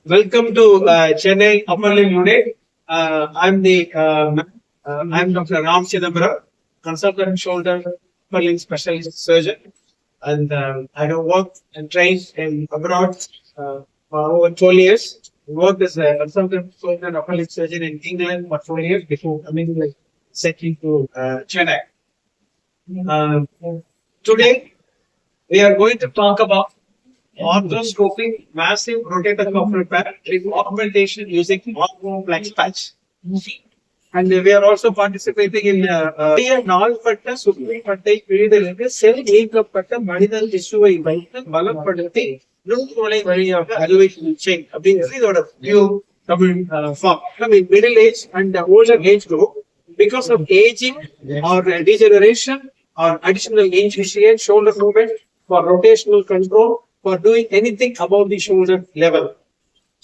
Welcome to Chennai Upper Limb Unit. I'm Dr. Chidambaram, consultant shoulder upper limb specialist surgeon, and I have worked and trained in abroad for over 12 years. Worked as a consultant shoulder upper limb surgeon in England for 4 years before coming settling to Chennai. Today we are going to talk about arthroscopic massive rotator cuff repair with augmentation using ArthroFlex patch. And we are also participating in நாள்பட்ட சுற்றுப்பட்டை பிரிதலுக்கு செல் நீக்கப்பட்ட மனித திசுவை வைத்து பலப்படுத்தி நுண்துளை வழியாக அறுவை சிகிச்சை அப்படிங்கிறது இதோட new Tamil form. Middle age and older age group because of aging or degeneration or additional initiate shoulder movement for rotational control for doing anything above the shoulder level.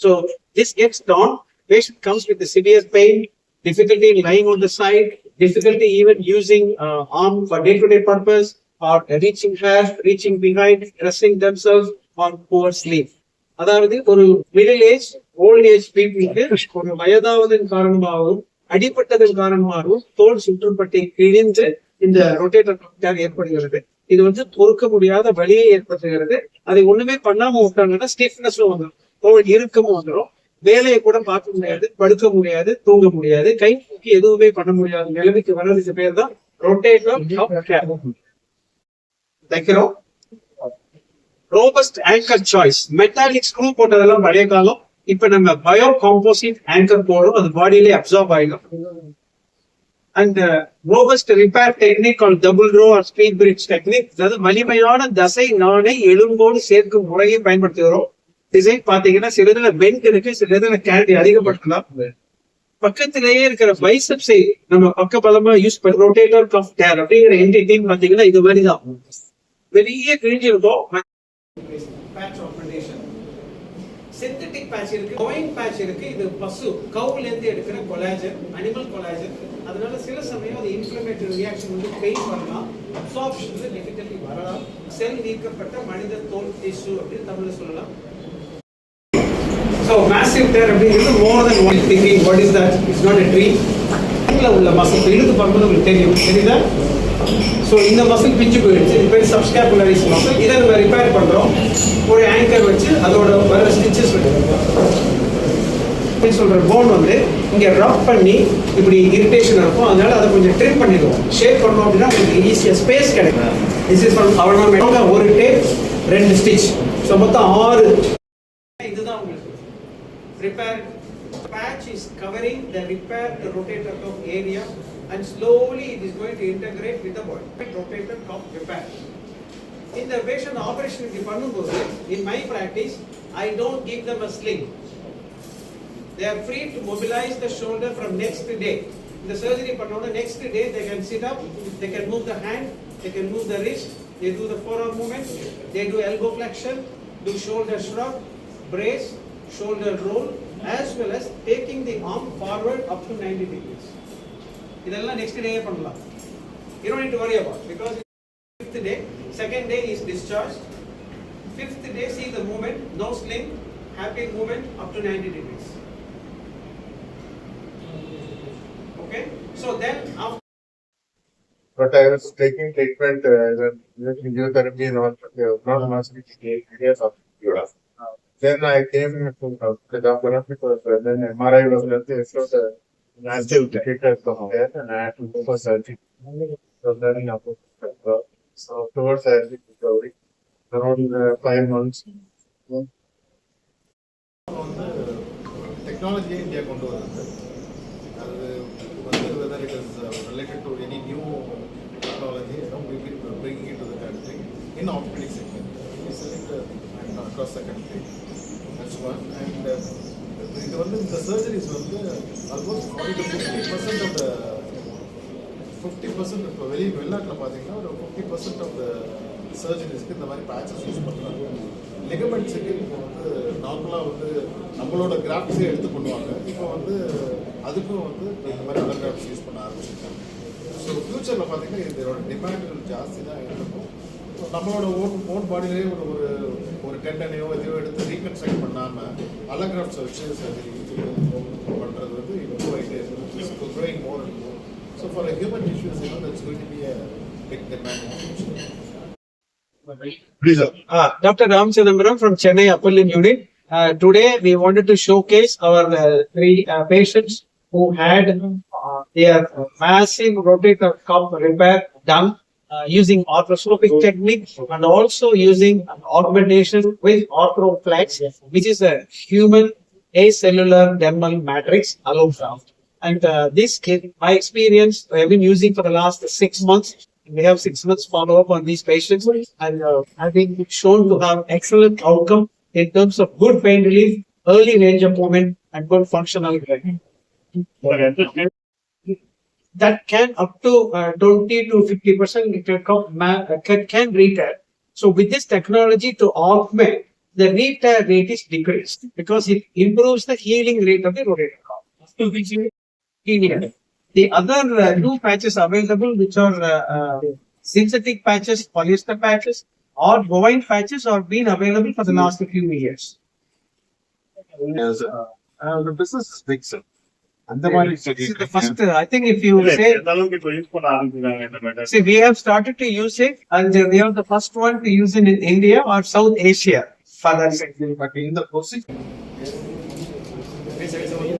So this gets done. Patient comes with a severe pain, difficulty in lying on the side, difficulty even using arm for day-to-day purpose, or reaching hair, reaching behind, dressing themselves, or poor sleep. அதாவது ஒரு middle age old age பீப்புளுக்கு ஒரு வயதாவதன் காரணமாகவும் அடிப்பட்டதன் காரணமாகவும் தோல் சுற்றுப்பட்டை கிழிந்து இந்த rotator ஏற்படுகிறது. இது பொறுக்க முடியாத வலியை ஏற்படுத்துகிறது. அதை ஒண்ணுமே பண்ணாம விட்டாங்கன்னா ஸ்டிஃப்னஸும் வந்துடும், தோல் இறுக்கமும் வந்துடும், வேலையை கூட பார்க்க முடியாது, படுக்க முடியாது, தூங்க முடியாது, கை தூக்கி எதுவுமே பண்ண முடியாத நிலைமைக்கு வர்றதுக்கு பேர் தான் ரொட்டேட்டர். தைக்கிறோம். Robust anchor choice. Metallic screw போட்டதெல்லாம் பழைய காலம். இப்ப நம்ம பயோ காம்போசிட் ஆங்கர் போடும், அது பாடியிலே அப்சார்ப் ஆயிடும். And robust repair technique called double row or speed bridge technique, அதாவது வலிமையான தசை நாணை எலும்போடு சேர்க்கும் முறையை பயன்படுத்துகிறோம். டிசைன் பாத்தீங்கன்னா சில இதுல பெண்ட் இருக்கு, சில இதுல கேண்டி அதிகப்படுத்தலாம். பக்கத்திலேயே இருக்கிற பைசப்ஸை நம்ம பக்க பலமா யூஸ் பண்ணி ரொட்டேட்டர் கஃப் டேர் அப்படிங்கிற என்டிட்டின்னு பாத்தீங்கன்னா இது மாதிரிதான் பெரிய கிழிஞ்சிருக்கும். சிந்தட்டிக் பேட்ச் இருக்கு, கோயிங் பேட்ச் இருக்கு. இது பசு கவுல இருந்து எடுக்கிற கொலாஜன், அனிமல் கொலாஜன். அதனால சில சமயம் அது இன்ஃப்ளமேட்டரி ரியாக்ஷன் பெயின் வரலாம், அப்சார்ப்ஷன்ல டிஃபிகல்ட்டி வரலாம். செல் நீக்கப்பட்ட மனித தோல் டிஷ்யூ அப்படின்னு தமிழ்ல சொல்லலாம். So massive tear அப்படிங்கிறது more than one thinking. What is that? It's not a dream. உள்ள மசில் இழுத்து பார்க்கும்போது உங்களுக்கு தெரியுதா? ஸோ இந்த மசில் பிஞ்சு போயிடுச்சு. இது பேர் சப்ஸ்கேப்புலரிஸ் மசில். இதை நம்ம ரிப்பேர் பண்றோம். ஒரு ஆங்கர் வச்சு அதோட வர ஸ்டிச்சஸ் சொல்ற போன் இங்க ரப் பண்ணி இப்படி இரிட்டேஷன் இருக்கும். அதனால அதை கொஞ்சம் ட்ரிம் பண்ணிடுவோம். ஷேப் பண்ணோம் அப்படின்னா உங்களுக்கு ஈஸியா ஸ்பேஸ் கிடைக்கும். திஸ் இஸ் ஃப்ரம் அவ்வளோ ஒரு டேப் 2 ஸ்டிச். ஸோ மொத்தம் 6. இதுதான் உங்களுக்கு repair patch is covering the repaired rotator cuff area and slowly it is going to integrate with the body. Rotator cuff repair. In the patient operation in my practice, I don't give them a sling. They are free to mobilize the shoulder from next day. In the surgery next day they can sit up, they can move the hand, they can move the wrist, they do the forearm movement, they do elbow flexion, do shoulder shrug, brace, shoulder roll, as well as taking the arm forward up to 90 degrees. இதெல்லாம் next day பண்ணலாம். You don't need to worry about, because 5th day, 2nd day is discharged. 5th day see the movement, no sling, happy movement up to 90 degrees. Okay, so then after. But I was taking treatment, physiotherapy, not muscle areas of Europe. Then I came to Chidambaram because then MRI was so the massive rotator cuff there, and I had to go for surgery. So then so towards surgery recovery, around 5 months. Technology in India கொண்டு வராங்க. அது whether it is related to any new technology, we've been bringing it to the country in orthopedic segment. We sell it across the country. That's one. And the surgeries almost 40 to 50% of the 50% இப்போ வெளிநாட்டில் பார்த்தீங்கன்னா ஒரு 50% of the சர்ஜரிஸ்க்கு இந்த மாதிரி patches use பண்ணுறாங்க. லிகமெண்ட்ஸுக்கு இப்போ நார்மலாக நம்மளோட கிராஃப்ட்ஸே எடுத்து பண்ணுவாங்க. இப்போ அதுக்கும் இந்த மாதிரி அதர் கிராஃப்ட்ஸ் யூஸ் பண்ண ஆரம்பிச்சிருக்காங்க. ஸோ ஃப்யூச்சரில் பார்த்தீங்கன்னா இதோட டிமாண்ட் ஜாஸ்தி தான் இருக்கும். நம்மளோட ஓன் பாடியிலே ஒரு டெண்டனையோ எதையோ எடுத்து ரீகன்ஸ்ட்ரக்ட் பண்ணாமல் allograft surgery பண்ணுறது வந்து improve ஆகிட்டே இருக்குது. It's growing more and more. So for a human tissues, that's going to be a big demand in the future. Please, sir. Dr. Chidambaram from Chennai Upper Limb Unit. Today we wanted to showcase our three patients who had their massive rotator cuff repair done using arthroscopic technique and also using augmentation with ArthroFlex, which is a human acellular dermal matrix allograft. And this, in my experience, I have been using for the last 6 months. We have 6 months follow-up on these patients, and I've been shown to have excellent outcome in terms of good pain relief, early range of movement, and good functional training. That can up to 20 to 50% can retear. So with this technology to augment, the retear rate is decreased because it improves the healing rate of the rotator cuff. The other two patches available, which are synthetic patches, polyester patches, or bovine patches, are being available for the last few years. Yes, the business is big, sir. This is the first, I think if you say, see, we have started to use it, and we are the first one to use it in India or South Asia. For that, But in the procedure,